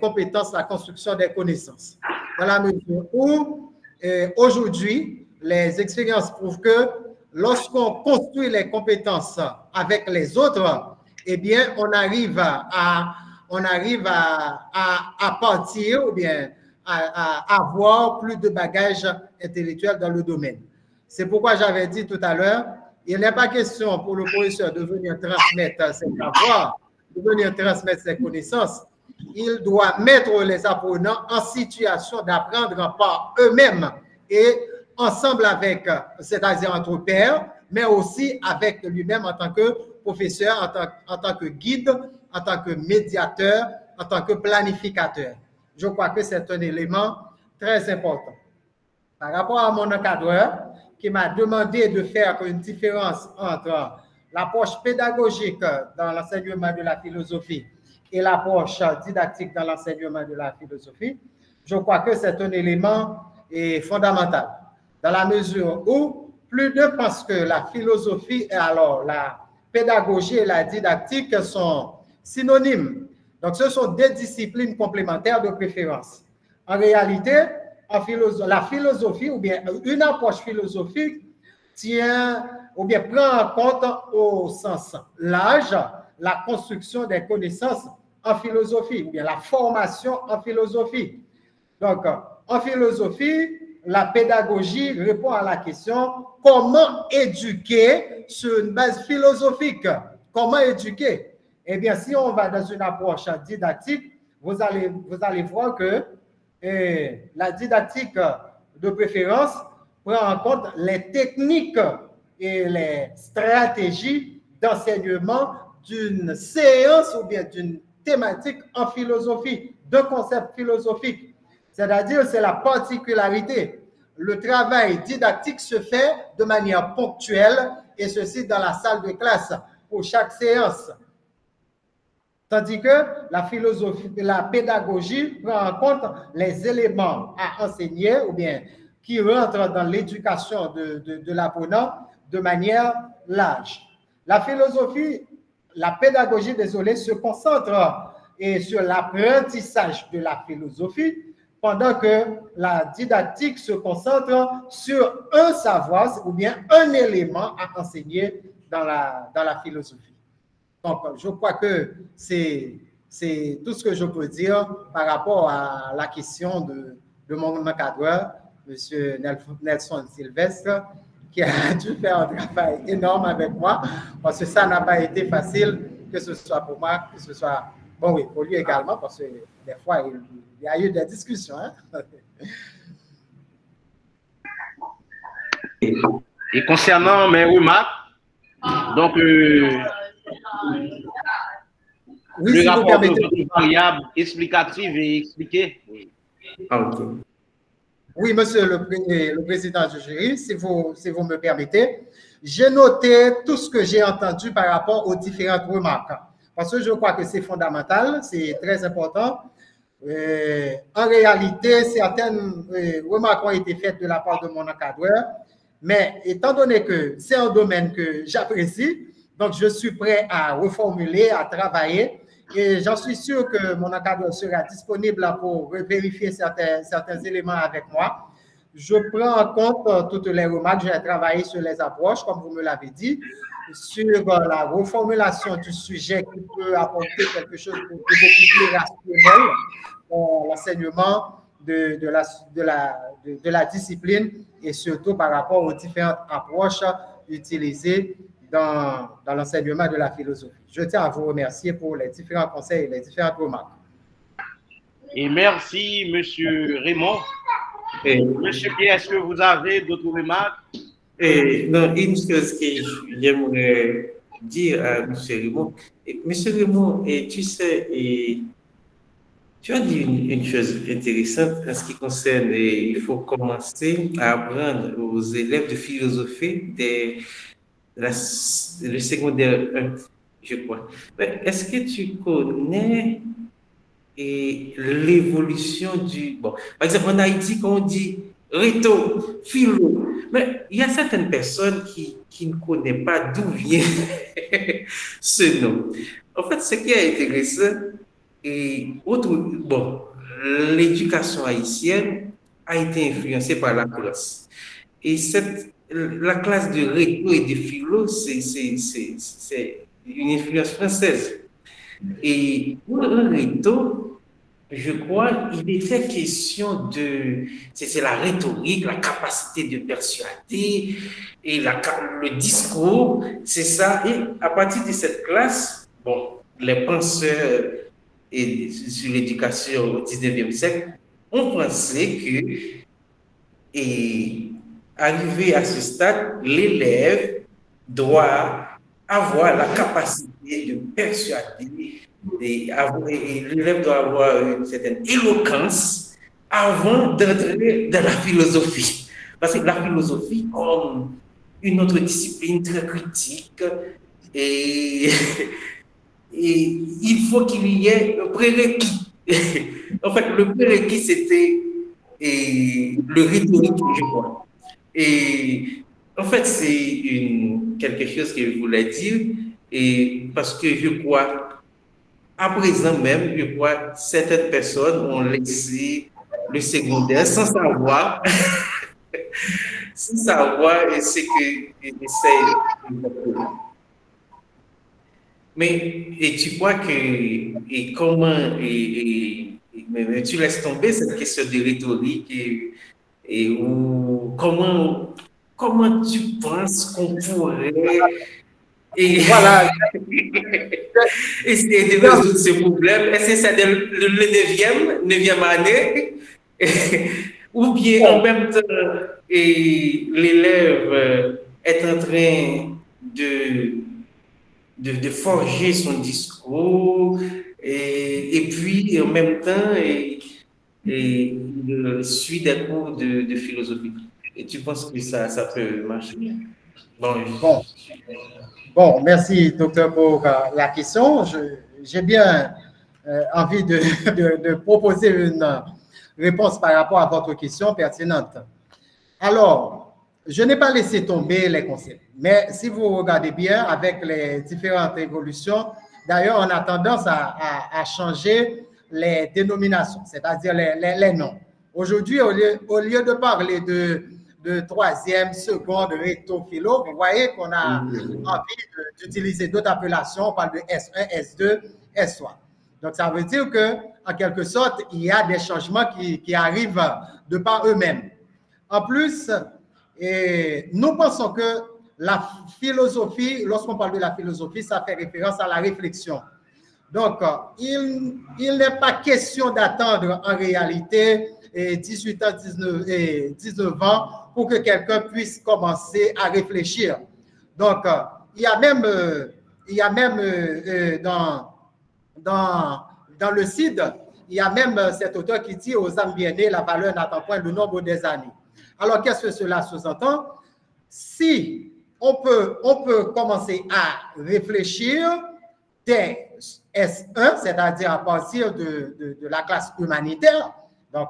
compétences, la construction des connaissances. Dans la mesure où, aujourd'hui, les expériences prouvent que lorsqu'on construit les compétences avec les autres, eh bien, on arrive à partir ou bien à avoir plus de bagages intellectuels dans le domaine. C'est pourquoi j'avais dit tout à l'heure, il n'est pas question pour le professeur de venir transmettre ses savoirs, de venir transmettre ses connaissances. Il doit mettre les apprenants en situation d'apprendre par eux-mêmes et ensemble avec, c'est-à-dire entre pairs, mais aussi avec lui-même en tant que professeur, en tant que guide, en tant que médiateur, en tant que planificateur. Je crois que c'est un élément très important. Par rapport à mon encadreur, qui m'a demandé de faire une différence entre l'approche pédagogique dans l'enseignement de la philosophie et l'approche didactique dans l'enseignement de la philosophie, je crois que c'est un élément fondamental, dans la mesure où plus de pense que la philosophie et alors la pédagogie et la didactique sont synonymes. Donc, ce sont des disciplines complémentaires de préférence. En réalité, la philosophie ou bien une approche philosophique tient ou bien prend en compte au sens large la construction des connaissances en philosophie ou bien la formation en philosophie. Donc, en philosophie, la pédagogie répond à la question comment éduquer sur une base philosophique. Comment éduquer? Eh bien, si on va dans une approche didactique, vous allez voir que la didactique de préférence prend en compte les techniques et les stratégies d'enseignement d'une séance ou bien d'une thématique en philosophie, d'un concept philosophique. C'est-à-dire, c'est la particularité. Le travail didactique se fait de manière ponctuelle et ceci dans la salle de classe pour chaque séance. Tandis que la philosophie, la pédagogie prend en compte les éléments à enseigner ou bien qui rentrent dans l'éducation de l'apprenant de manière large. La philosophie, la pédagogie, désolé, se concentre sur l'apprentissage de la philosophie, pendant que la didactique se concentre sur un savoir ou bien un élément à enseigner dans la philosophie. Donc, je crois que c'est tout ce que je peux dire par rapport à la question de mon encadreur, M. Nelson Sylvestre, qui a dû faire un travail énorme avec moi, parce que ça n'a pas été facile, que ce soit pour moi, que ce soit, bon oui, pour lui également, parce que des fois, il y a eu des discussions. Hein? Et concernant mes remarques, donc, oui, le si rapport de variables explicatives et expliquées. Ok. Oui, monsieur le président du jury, si vous me permettez, j'ai noté tout ce que j'ai entendu par rapport aux différentes remarques, parce que je crois que c'est fondamental, c'est très important. En réalité, certaines remarques ont été faites de la part de mon encadreur, mais étant donné que c'est un domaine que j'apprécie, donc je suis prêt à reformuler, à travailler, et j'en suis sûr que mon encadreur sera disponible pour vérifier certains éléments avec moi. Je prends en compte toutes les remarques, j'ai travaillé sur les approches, comme vous me l'avez dit, sur la reformulation du sujet qui peut apporter quelque chose de beaucoup plus rationnel dans l'enseignement de la discipline et surtout par rapport aux différentes approches utilisées dans l'enseignement de la philosophie. Je tiens à vous remercier pour les différents conseils et les différentes remarques. Et merci, M. Raymond. Et M. Pierre, est-ce que vous avez d'autres remarques? Non, une chose que j'aimerais dire à M. Raymond. M. Raymond, tu sais, tu as dit une chose intéressante en ce qui concerne, il faut commencer à apprendre aux élèves de philosophie le secondaire 1, je crois. Est-ce que tu connais et l'évolution du... Bon, par exemple, en Haïti, quand on dit rhéto, philo, mais il y a certaines personnes qui ne connaissent pas d'où vient ce nom. En fait, ce qui est intéressant, et bon, l'éducation haïtienne a été influencée par la classe. Et la classe de rhéto et de philo, c'est une influence française. Et pour un rhéto, je crois, il était question de... C'est la rhétorique, la capacité de persuader, et le discours, c'est ça. Et à partir de cette classe, bon, les penseurs sur l'éducation au 19e siècle ont pensé que, arrivé à ce stade, l'élève doit avoir la capacité de persuader, l'élève doit avoir une certaine éloquence avant d'entrer dans la philosophie. Parce que la philosophie, comme une autre discipline très critique, et il faut qu'il y ait un prérequis. En fait, le prérequis, c'était le rhétorique, je crois. Et en fait, c'est quelque chose que je voulais dire, et parce que je crois, à présent même, je crois certaines personnes ont laissé le secondaire sans savoir, sans savoir ce qu'ils essayent de faire. Mais tu crois que comment mais tu laisses tomber cette question de rhétorique ou comment tu penses qu'on pourrait voilà essayer de résoudre ce problème? Est-ce que c'est le 9e année ou bien en même temps l'élève est en train de forger son discours et puis en même temps il suit des cours de philosophie. Et tu penses que ça peut marcher? Bon, merci docteur pour la question. J'ai bien envie de proposer une réponse par rapport à votre question pertinente. Alors, je n'ai pas laissé tomber les concepts, mais si vous regardez bien avec les différentes évolutions, d'ailleurs, on a tendance à changer les dénominations, c'est-à-dire les noms. Aujourd'hui, au lieu de parler de troisième, seconde, rhéto, philo, vous voyez qu'on a envie d'utiliser d'autres appellations, on parle de S1, S2, S3. Donc, ça veut dire qu'en quelque sorte, il y a des changements qui arrivent de par eux-mêmes. En plus, nous pensons que la philosophie, lorsqu'on parle de la philosophie, ça fait référence à la réflexion. Donc, il n'est pas question d'attendre en réalité 18 ans, 19 ans pour que quelqu'un puisse commencer à réfléchir. Donc, il y a même dans le CID, il y a même cet auteur qui dit aux âmes bien-nées, la valeur n'attend point le nombre des années. Alors, qu'est-ce que cela sous-entend? Si on peut commencer à réfléchir dès S1, c'est-à-dire à partir de la classe humanitaire, donc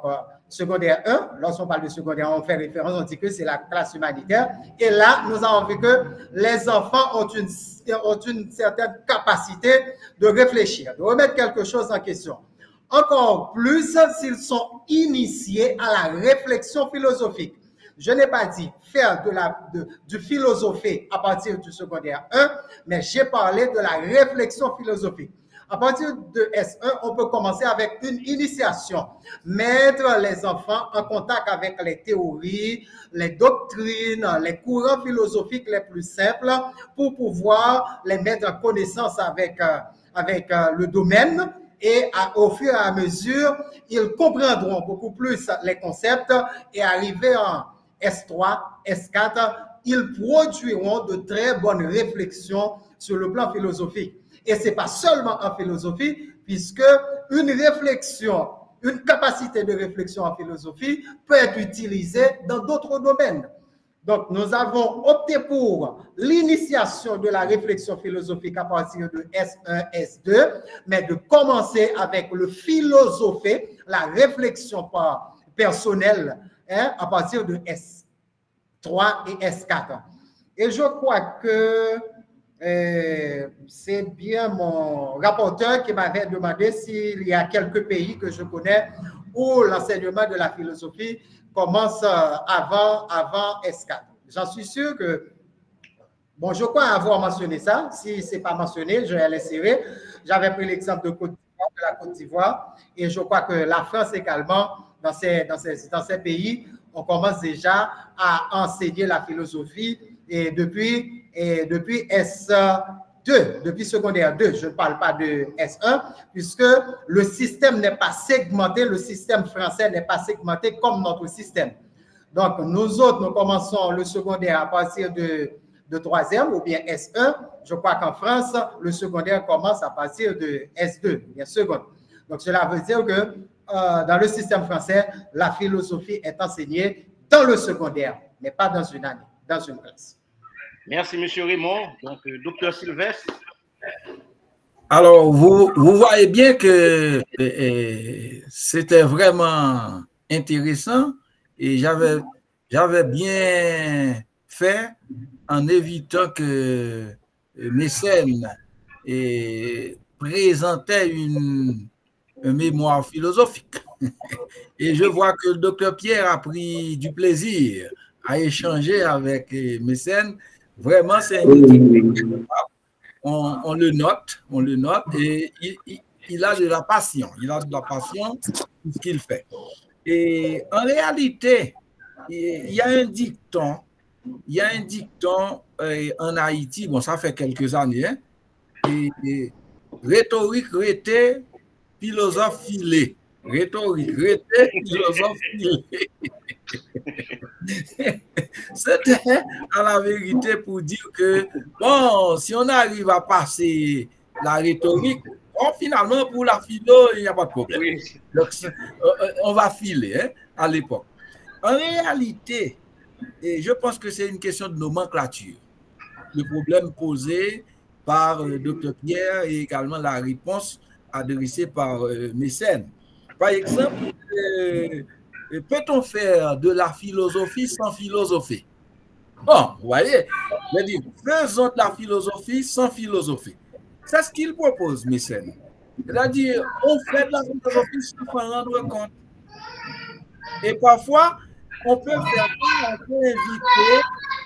secondaire 1, lorsqu'on parle de secondaire, on fait référence, on dit que c'est la classe humanitaire, et là, nous avons vu que les enfants ont une certaine capacité de réfléchir, de remettre quelque chose en question. Encore plus s'ils sont initiés à la réflexion philosophique. Je n'ai pas dit faire du philosopher à partir du secondaire 1, mais j'ai parlé de la réflexion philosophique. À partir de S1, on peut commencer avec une initiation, mettre les enfants en contact avec les théories, les doctrines, les courants philosophiques les plus simples pour pouvoir les mettre en connaissance avec le domaine. Et au fur et à mesure, ils comprendront beaucoup plus les concepts et arriver en S3, S4, ils produiront de très bonnes réflexions sur le plan philosophique. Et ce n'est pas seulement en philosophie, puisque une réflexion, une capacité de réflexion en philosophie peut être utilisée dans d'autres domaines. Donc, nous avons opté pour l'initiation de la réflexion philosophique à partir de S1, S2, mais de commencer avec le philosophé, la réflexion personnelle, hein, à partir de S3 et S4. Et je crois que c'est bien mon rapporteur qui m'avait demandé s'il y a quelques pays que je connais où l'enseignement de la philosophie commence avant S4. J'en suis sûr que, bon, je crois avoir mentionné ça. Si ce n'est pas mentionné, je vais l'insérer. J'avais pris l'exemple de la Côte d'Ivoire et je crois que la France également, dans ces pays, on commence déjà à enseigner la philosophie et depuis S2, depuis secondaire 2, je ne parle pas de S1, puisque le système n'est pas segmenté, le système français n'est pas segmenté comme notre système. Donc, nous autres, nous commençons le secondaire à partir de 3e ou bien S1. Je crois qu'en France, le secondaire commence à partir de S2, bien seconde. Donc, cela veut dire que dans le système français, la philosophie est enseignée dans le secondaire, mais pas dans une année, dans une classe. Merci, M. Raymond. Donc, Dr. Sylvestre. Alors, vous voyez bien que c'était vraiment intéressant et j'avais bien fait en évitant que Mécène présentait une mémoire philosophique. Et je vois que le docteur Pierre a pris du plaisir à échanger avec Mécène. Vraiment, c'est on le note et il a de la passion. Il a de la passion pour ce qu'il fait. Et en réalité, il y a un dicton en Haïti, bon, ça fait quelques années, hein, et rhétorique rété, philosophe filé. Rhétorique rété, philosophe filé. C'était à la vérité pour dire que, bon, si on arrive à passer la rhétorique, bon, finalement, pour la philo, il n'y a pas de problème. Donc, on va filer, hein, à l'époque. En réalité, et je pense que c'est une question de nomenclature. Le problème posé par le docteur Pierre et également la réponse adressée par Mécène. Par exemple, peut-on faire de la philosophie sans philosopher? Bon, vous voyez, je dis, faisons de la philosophie sans philosopher. C'est ce qu'il propose, Mécène. C'est-à-dire, on fait de la philosophie sans s'en rendre compte. Et parfois, on peut inviter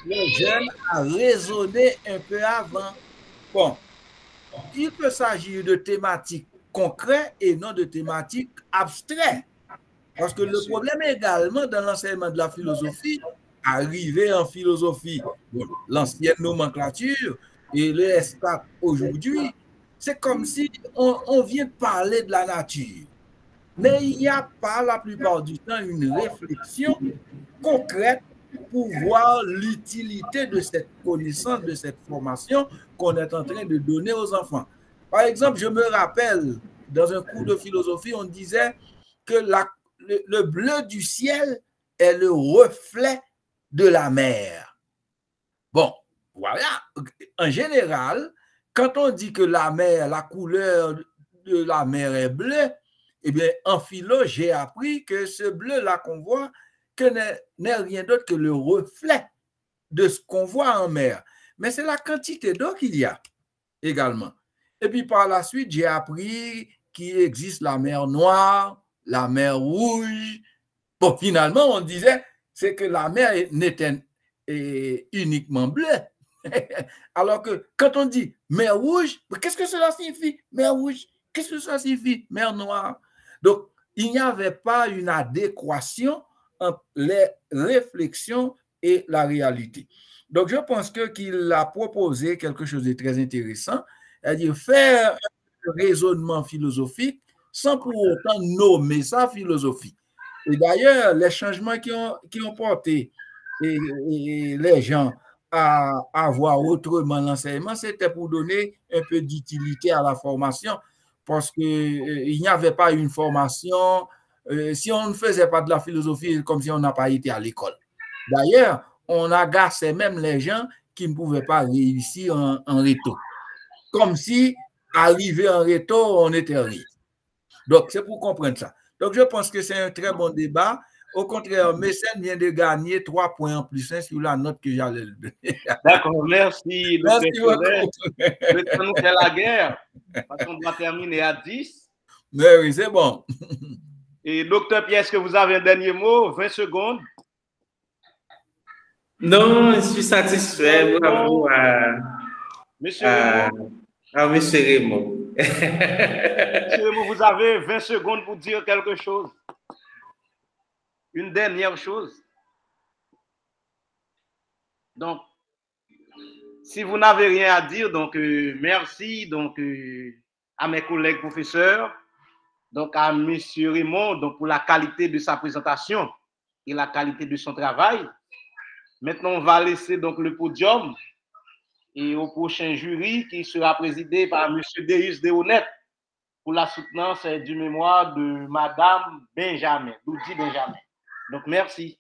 les jeunes à raisonner un peu avant. Bon, il peut s'agir de thématiques concrètes et non de thématiques abstraites. Parce que le problème également dans l'enseignement de la philosophie, arrivé en philosophie, bon, l'ancienne nomenclature et le S4 aujourd'hui, c'est comme si on vient de parler de la nature. Mais il n'y a pas la plupart du temps une réflexion concrète pour voir l'utilité de cette connaissance, de cette formation qu'on est en train de donner aux enfants. Par exemple, je me rappelle, dans un cours de philosophie, on disait que le bleu du ciel est le reflet de la mer. Bon, voilà. En général, quand on dit que la mer, la couleur de la mer est bleue, eh bien, en philo, j'ai appris que ce bleu-là qu'on voit n'est rien d'autre que le reflet de ce qu'on voit en mer. Mais c'est la quantité d'eau qu'il y a également. Et puis par la suite, j'ai appris qu'il existe la mer Noire, la mer Rouge. Bon, finalement, on disait c'est que la mer n'était uniquement bleue. Alors que quand on dit mer Rouge, qu'est-ce que cela signifie? Mer Rouge, qu'est-ce que ça signifie? Mer Noire. Donc, il n'y avait pas une adéquation entre les réflexions et la réalité. Donc, je pense qu'il a proposé quelque chose de très intéressant, c'est-à-dire faire un raisonnement philosophique sans pour autant nommer ça philosophie. Et d'ailleurs, les changements qui ont porté les gens à voir autrement l'enseignement, c'était pour donner un peu d'utilité à la formation, parce qu'il n'y avait pas une formation. Si on ne faisait pas de la philosophie, comme si on n'a pas été à l'école. D'ailleurs, on agaçait même les gens qui ne pouvaient pas réussir en réto. Comme si, arrivé en réto, on était riche. Donc, c'est pour comprendre ça. Donc, je pense que c'est un très bon débat. Au contraire, Mécène vient de gagner 3 points en plus sur la note que j'allais le donner. D'accord, merci. Merci beaucoup. Le temps nous fait la guerre, parce qu'on doit terminer à 10. Mais oui, c'est bon. Et docteur Pierre, est-ce que vous avez un dernier mot? 20 secondes. Non, je suis satisfait. Bravo Monsieur Raymond. Monsieur Raymond. Monsieur Raymond, vous avez 20 secondes pour dire quelque chose. Une dernière chose. Donc, si vous n'avez rien à dire, donc merci donc, à mes collègues professeurs, donc à monsieur Raymond donc, pour la qualité de sa présentation et la qualité de son travail. Maintenant, on va laisser donc le podium et au prochain jury qui sera présidé par monsieur Deus Deonet pour la soutenance du mémoire de madame Benjamin, Doudi Benjamin. Donc, merci.